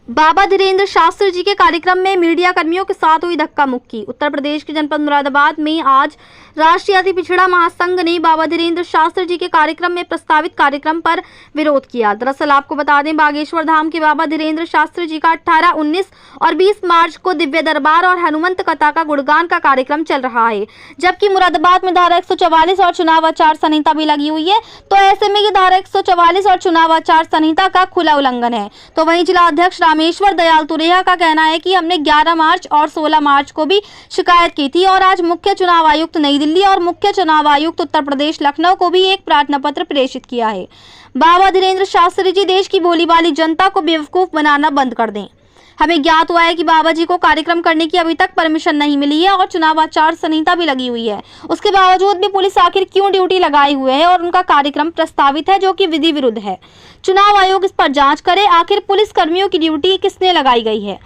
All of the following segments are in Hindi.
बाबा धीरेन्द्र शास्त्री जी के कार्यक्रम में मीडिया कर्मियों के साथ हुई धक्का मुक्की। उत्तर प्रदेश के जनपद मुरादाबाद में आज राष्ट्रीय अति पिछड़ा महासंघ ने बाबा धीरेन्द्र शास्त्री जी के कार्यक्रम में प्रस्तावित कार्यक्रम पर विरोध किया। दरअसल आपको बता दें, बागेश्वर धाम के बाबा धीरेन्द्र शास्त्री जी का 18, 19 और 20 मार्च को दिव्य दरबार और हनुमंत कथा का गुणगान का कार्यक्रम चल रहा है, जबकि मुरादाबाद में धारा 144 और चुनाव आचार संहिता भी लगी हुई है। तो ऐसे में ये धारा 144 और चुनाव आचार संहिता का खुला उल्लंघन है। तो वहीं जिला अध्यक्ष रामेश्वर दयाल तुरेहा का कहना है कि हमने 11 मार्च और 16 मार्च को भी शिकायत की थी और आज मुख्य चुनाव आयुक्त नई दिल्ली और मुख्य चुनाव आयुक्त उत्तर प्रदेश लखनऊ को भी एक प्रार्थना पत्र प्रेषित किया है। बाबा धीरेन्द्र शास्त्री जी देश की भोली भाली जनता को बेवकूफ बनाना बंद कर दें। हमें ज्ञात हुआ है कि बाबा जी को कार्यक्रम करने की अभी तक परमिशन नहीं मिली है और चुनाव आचार संहिता भी लगी हुई है। उसके बावजूद भी पुलिस आखिर क्यों ड्यूटी लगाए हुए है और उनका कार्यक्रम प्रस्तावित है जो कि विधि विरुद्ध है। चुनाव आयोग इस पर जांच करे, आखिर पुलिस कर्मियों की ड्यूटी किसने लगाई गई है।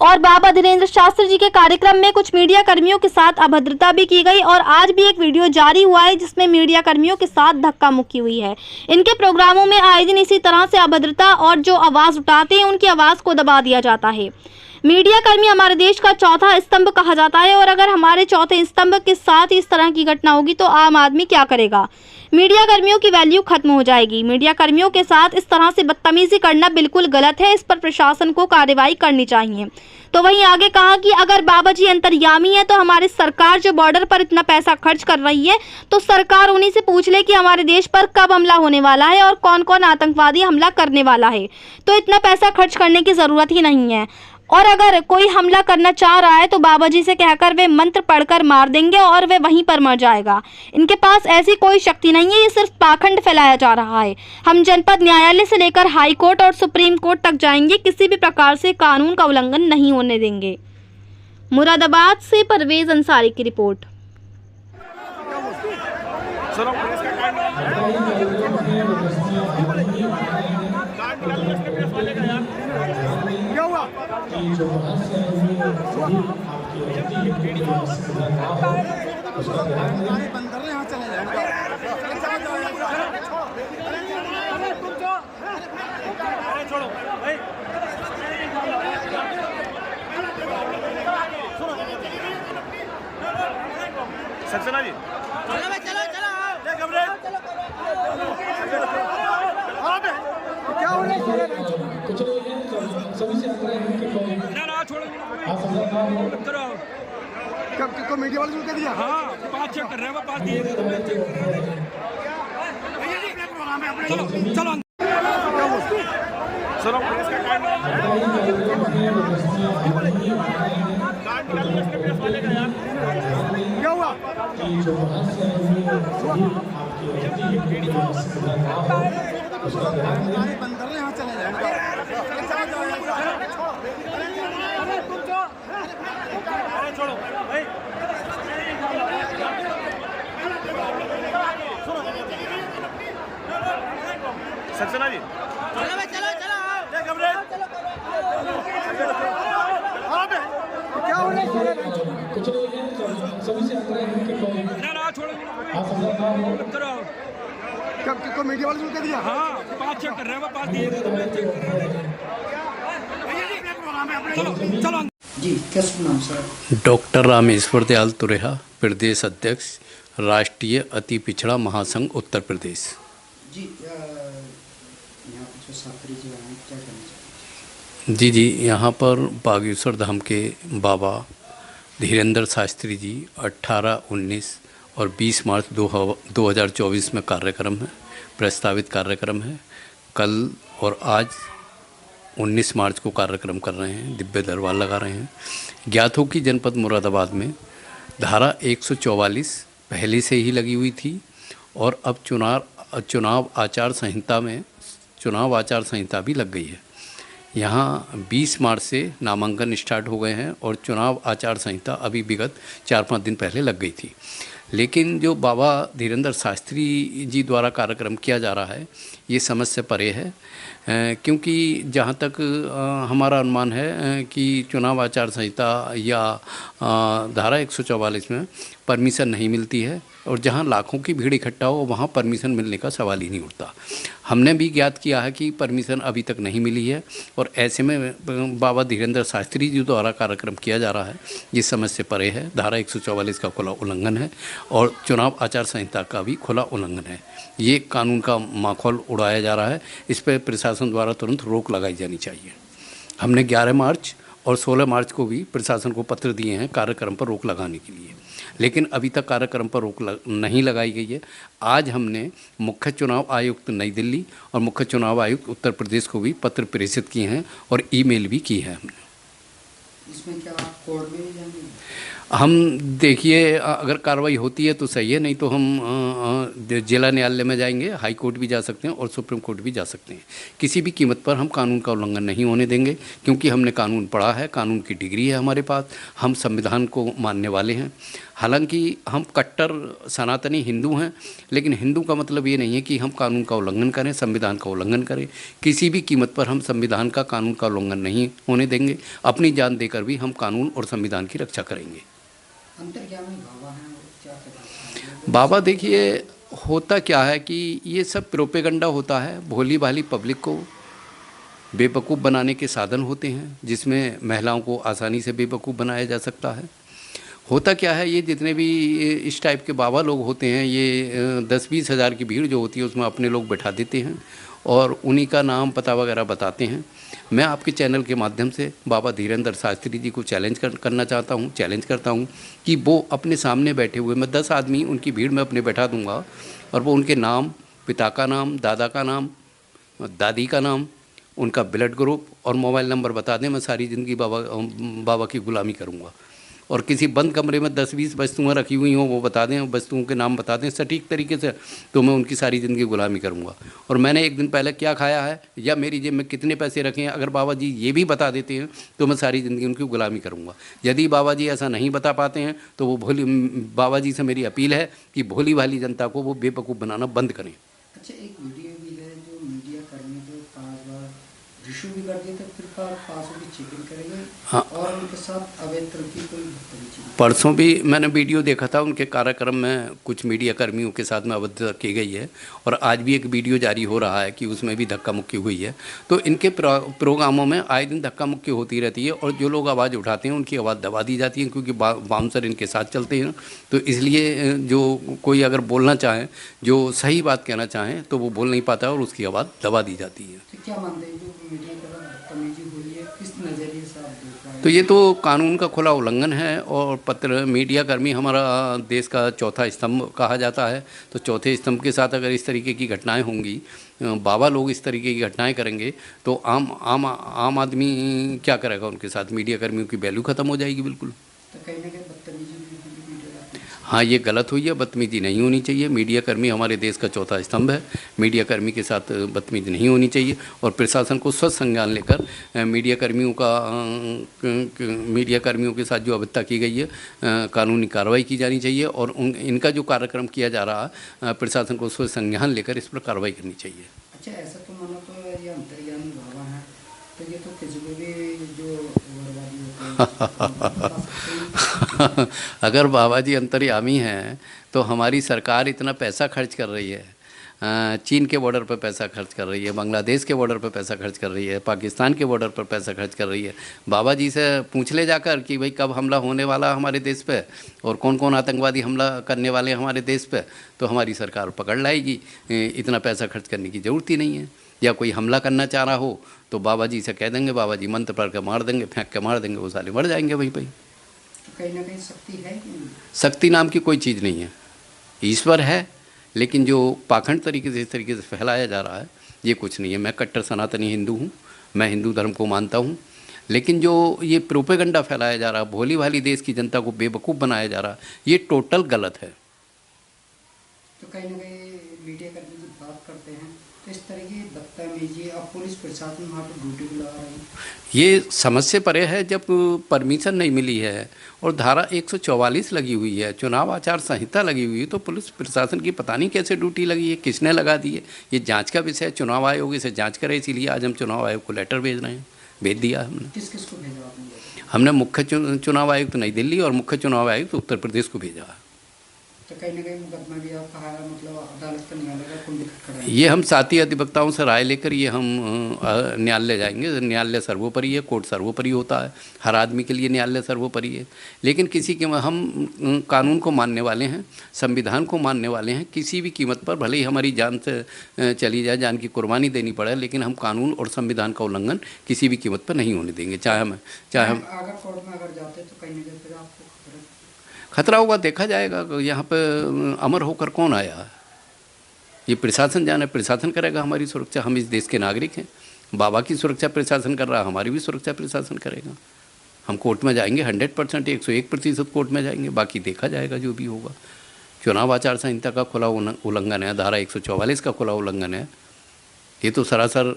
और बाबा धीरेन्द्र शास्त्री जी के कार्यक्रम में कुछ मीडिया कर्मियों के साथ अभद्रता भी की गई और आज भी एक वीडियो जारी हुआ है जिसमें मीडिया कर्मियों के साथ धक्का मुक्की हुई है। इनके प्रोग्रामों में आए दिन इसी तरह से अभद्रता और जो आवाज उठाते हैं उनकी आवाज को दबा दिया जाता है। मीडिया कर्मी हमारे देश का चौथा स्तंभ कहा जाता है और अगर हमारे चौथे स्तंभ के साथ इस तरह की घटना होगी तो आम आदमी क्या करेगा। मीडिया कर्मियों की वैल्यू खत्म हो जाएगी। मीडिया कर्मियों के साथ इस तरह से बदतमीजी करना बिल्कुल गलत है, इस पर प्रशासन को कार्रवाई करनी चाहिए। तो वहीं आगे कहा कि अगर बाबा जी अंतर्यामी है तो हमारी सरकार जो बॉर्डर पर इतना पैसा खर्च कर रही है तो सरकार उन्हीं से पूछ ले कि हमारे देश पर कब हमला होने वाला है और कौन कौन आतंकवादी हमला करने वाला है। तो इतना पैसा खर्च करने की जरूरत ही नहीं है। और अगर कोई हमला करना चाह रहा है तो बाबा जी से कहकर वे मंत्र पढ़कर मार देंगे और वे वहीं पर मर जाएगा। इनके पास ऐसी कोई शक्ति नहीं है, ये सिर्फ पाखंड फैलाया जा रहा है। हम जनपद न्यायालय से लेकर हाई कोर्ट और सुप्रीम कोर्ट तक जाएंगे, किसी भी प्रकार से कानून का उल्लंघन नहीं होने देंगे। मुरादाबाद से परवेज अंसारी की रिपोर्ट। सक्सेना जी चलो क्या हो रहा है? कुछ सभी से ना छोड़ो कब को मीडिया वाले कह दिया। हाँ 5 चेक कर रहे हैं, 5 दिए। चलो चलो चलो क्या हुआ? बंदर यहाँ चले जाएंगे। छोड़ो सक्सेना जी चलो क्या हो रहा है? कुछ सभी से ना छोड़ो कब को मीडिया वाले कह दिया। हाँ 5 चेक कर रहे हैं, 5 दिए। चलो चलो जी, कैसा नाम सर? डॉक्टर रामेश्वर दयाल तुरेहा, प्रदेश अध्यक्ष, राष्ट्रीय अति पिछड़ा महासंघ उत्तर प्रदेश। जी यहाँ पर जो शास्त्री जी आए क्या करना चाहिए? जी यहाँ पर बागेश्वर धाम के बाबा धीरेन्द्र शास्त्री जी 18, 19 और 20 मार्च 2024 में कार्यक्रम है, प्रस्तावित कार्यक्रम है। कल और आज 19 मार्च को कार्यक्रम कर रहे हैं, दिव्य दरबार लगा रहे हैं। ज्ञात हो कि जनपद मुरादाबाद में धारा 144 पहले से ही लगी हुई थी और अब चुनाव आचार संहिता में चुनाव आचार संहिता भी लग गई है। यहाँ 20 मार्च से नामांकन स्टार्ट हो गए हैं और चुनाव आचार संहिता अभी विगत 4-5 दिन पहले लग गई थी। लेकिन जो बाबा धीरेन्द्र शास्त्री जी द्वारा कार्यक्रम किया जा रहा है ये समझ से परे है, क्योंकि जहाँ तक हमारा अनुमान है कि चुनाव आचार संहिता या धारा 144 में परमिशन नहीं मिलती है। और जहाँ लाखों की भीड़ इकट्ठा हो वहाँ परमिशन मिलने का सवाल ही नहीं उठता। हमने भी ज्ञात किया है कि परमिशन अभी तक नहीं मिली है और ऐसे में बाबा धीरेंद्र शास्त्री जी द्वारा कार्यक्रम किया जा रहा है, जिस समझ से परे है। धारा 144 का खुला उल्लंघन है और चुनाव आचार संहिता का भी खुला उल्लंघन है। ये कानून का माखौल उड़ाया जा रहा है। इस पर प्रशासन द्वारा तुरंत रोक लगाई जानी चाहिए। हमने 11 मार्च और 16 मार्च को भी प्रशासन को पत्र दिए हैं कार्यक्रम पर रोक लगाने के लिए, लेकिन अभी तक कार्यक्रम पर रोक नहीं लगाई गई है। आज हमने मुख्य चुनाव आयुक्त नई दिल्ली और मुख्य चुनाव आयुक्त उत्तर प्रदेश को भी पत्र प्रेषित किए हैं और ईमेल भी की है हमने। इसमें क्या आप कोर्ट में भी जाएंगे? हम देखिए, अगर कार्रवाई होती है तो सही है, नहीं तो हम जिला न्यायालय में जाएंगे, हाई कोर्ट भी जा सकते हैं और सुप्रीम कोर्ट भी जा सकते हैं। किसी भी कीमत पर हम कानून का उल्लंघन नहीं होने देंगे, क्योंकि हमने कानून पढ़ा है, कानून की डिग्री है हमारे पास, हम संविधान को मानने वाले हैं। हालांकि हम कट्टर सनातनी हिंदू हैं, लेकिन हिंदू का मतलब ये नहीं है कि हम कानून का उल्लंघन करें, संविधान का उल्लंघन करें। किसी भी कीमत पर हम संविधान का, कानून का उल्लंघन नहीं होने देंगे। अपनी जान देकर भी हम कानून और संविधान की रक्षा करेंगे। अंतर्यामी बाबा हैं, क्या कहना? बाबा देखिए, होता क्या है कि ये सब प्रोपेगंडा होता है, भोली भाली पब्लिक को बेवकूफ़ बनाने के साधन होते हैं, जिसमें महिलाओं को आसानी से बेवकूफ़ बनाया जा सकता है। होता क्या है, ये जितने भी इस टाइप के बाबा लोग होते हैं, ये 10-20 हज़ार की भीड़ जो होती है उसमें अपने लोग बैठा देते हैं और उन्हीं का नाम पता वगैरह बताते हैं। मैं आपके चैनल के माध्यम से बाबा धीरेंद्र शास्त्री जी को करना चाहता हूँ, चैलेंज करता हूँ कि वो अपने सामने बैठे हुए, मैं 10 आदमी उनकी भीड़ में अपने बैठा दूंगा और वो उनके नाम, पिता का नाम, दादा का नाम, दादी का नाम, उनका ब्लड ग्रुप और मोबाइल नंबर बता दें। मैं सारी ज़िंदगी बाबा की गुलामी करूँगा। और किसी बंद कमरे में 10-20 वस्तुएं रखी हुई हों, वो बता दें, वस्तुओं के नाम बता दें सटीक तरीके से, तो मैं उनकी सारी ज़िंदगी गुलामी करूंगा। और मैंने एक दिन पहले क्या खाया है या मेरी जेब में कितने पैसे रखे हैं, अगर बाबा जी ये भी बता देते हैं तो मैं सारी ज़िंदगी उनकी गुलामी करूंगा। यदि बाबा जी ऐसा नहीं बता पाते हैं तो वो बाबा जी से मेरी अपील है कि भोली भाली जनता को वो बेवकूफ़ बनाना बंद करें। अच्छा, एक वीडियो भी है जो मीडिया कर्मी जो 5 बार रिश्यू भी कर दिए थे, फिर 500 की चेकिंग करेंगे। हाँ। और उनके साथ अवैध तरीके कोई परसों भी मैंने वीडियो देखा था, उनके कार्यक्रम में कुछ मीडिया कर्मियों के साथ में अभद्रता की गई है और आज भी एक वीडियो जारी हो रहा है कि उसमें भी धक्का मुक्की हुई है। तो इनके प्रोग्रामों में आए दिन धक्का मुक्की होती रहती है और जो लोग आवाज़ उठाते हैं उनकी आवाज़ दबा दी जाती है, क्योंकि बाउंसर इनके साथ चलते हैं। तो इसलिए जो कोई अगर बोलना चाहे, जो सही बात कहना चाहें, तो वो बोल नहीं पाता और उसकी आवाज़ दबा दी जाती है। तो क्या मानते हैं जो मीडिया का बदतमीजी हुई है, किस नज़रिए से आप देख रहे हैं? तो ये तो कानून का खुला उल्लंघन है और मीडिया कर्मी हमारा देश का चौथा स्तंभ कहा जाता है। तो चौथे स्तंभ के साथ अगर इस तरीके की घटनाएं होंगी, बाबा लोग इस तरीके की घटनाएं करेंगे, तो आम आदमी क्या करेगा उनके साथ? मीडिया कर्मियों की वैल्यू ख़त्म हो जाएगी बिल्कुल। तो कहीं ना कहीं बदतमीजी हाँ, ये गलत हुई है, बदतमीजी नहीं होनी चाहिए। मीडिया कर्मी हमारे देश का चौथा स्तंभ है, मीडिया कर्मी के साथ बदतमीजी नहीं होनी चाहिए और प्रशासन को स्वच्छ संज्ञान लेकर मीडिया कर्मियों के साथ जो अभद्रता की गई है, कानूनी कार्रवाई की जानी चाहिए और इनका जो कार्यक्रम किया जा रहा है, प्रशासन को स्वच्छ संज्ञान लेकर इस पर कार्रवाई करनी चाहिए। अच्छा, ऐसा तो मानो तो ये अंतर्यामी बाबा हैं, तो ये तो किसी को भी जो अगर बाबा जी अंतर्यामी हैं तो हमारी सरकार इतना पैसा खर्च कर रही है, चीन के बॉर्डर पर पैसा खर्च कर रही है, बांग्लादेश के बॉर्डर पर पैसा खर्च कर रही है, पाकिस्तान के बॉर्डर पर पैसा खर्च कर रही है। बाबा जी से पूछ ले जाकर कि भाई कब हमला होने वाला हमारे देश पे और कौन कौन आतंकवादी हमला करने वाले हैं हमारे देश पे, तो हमारी सरकार पकड़ लाएगी। इतना पैसा खर्च करने की ज़रूरत ही नहीं है। या कोई हमला करना चाह रहा हो तो बाबा जी से कह देंगे, बाबा जी मंत्र पढ़ के मार देंगे, फेंक के मार देंगे, वो साले मर जाएंगे भाई। कहीं ना कहीं शक्ति है कि नहीं? शक्ति नाम की कोई चीज़ नहीं है, ईश्वर है, लेकिन जो पाखंड तरीके से इस तरीके से फैलाया जा रहा है ये कुछ नहीं है। मैं कट्टर सनातनी हिंदू हूँ, मैं हिंदू धर्म को मानता हूँ, लेकिन जो ये प्रोपेगंडा फैलाया जा रहा है, भोली भाली देश की जनता को बेवकूफ़ बनाया जा रहा है, ये टोटल गलत है। तो कहीं ना कहीं मीडिया कर्मी की बात करते हैं तो इस तरह की बदतमीजी और पुलिस प्रशासन वहाँ पर ड्यूटी बुला रहे हैं, ये समझ से परे है। जब परमिशन नहीं मिली है और धारा 144 लगी हुई है, चुनाव आचार संहिता लगी हुई है, तो पुलिस प्रशासन की पता नहीं कैसे ड्यूटी लगी है, किसने लगा दी है। ये जांच का विषय है, चुनाव आयोग इसे जांच करे, इसीलिए आज हम चुनाव आयोग को लेटर भेज रहे हैं, भेज दिया हमने। किस किस को भेजा आपने? हमने मुख्य चुनाव आयुक्त नई दिल्ली और मुख्य चुनाव आयुक्त उत्तर प्रदेश को भेजा। तो तो कहीं ना कहीं मुकदमा भी आपका है, मतलब अदालत का न्यायालय का कुंडली खटखटाएंगे। ये हम साथी अधिवक्ताओं से राय लेकर ये हम न्यायालय जाएंगे। न्यायालय सर्वोपरि है, कोर्ट सर्वोपरि होता है, हर आदमी के लिए न्यायालय सर्वोपरि है। लेकिन किसी के हम कानून को मानने वाले हैं, संविधान को मानने वाले हैं। किसी भी कीमत पर भले ही हमारी जान से चली जाए, जान की कुर्बानी देनी पड़े, लेकिन हम कानून और संविधान का उल्लंघन किसी भी कीमत पर नहीं होने देंगे। चाहे हम अगर कोर्ट में अगर जाते तो कहीं ना कहीं फिर आपको खतरा होगा, देखा जाएगा। यहाँ पे अमर होकर कौन आया है, ये प्रशासन जाने, प्रशासन करेगा हमारी सुरक्षा। हम इस देश के नागरिक हैं, बाबा की सुरक्षा प्रशासन कर रहा है, हमारी भी सुरक्षा प्रशासन करेगा। हम कोर्ट में जाएंगे 100%, 101% कोर्ट में जाएंगे, बाकी देखा जाएगा जो भी होगा। चुनाव आचार संहिता का खुला उल्लंघन है, धारा 144 का खुला उल्लंघन है। ये तो सरासर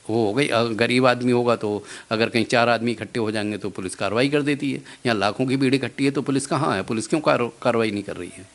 वो हो गई। गरीब आदमी होगा तो अगर कहीं 4 आदमी इकट्ठे हो जाएंगे तो पुलिस कार्रवाई कर देती है। यहाँ लाखों की भीड़ इकट्ठी है तो पुलिस कहाँ है, पुलिस क्यों कार्रवाई नहीं कर रही है।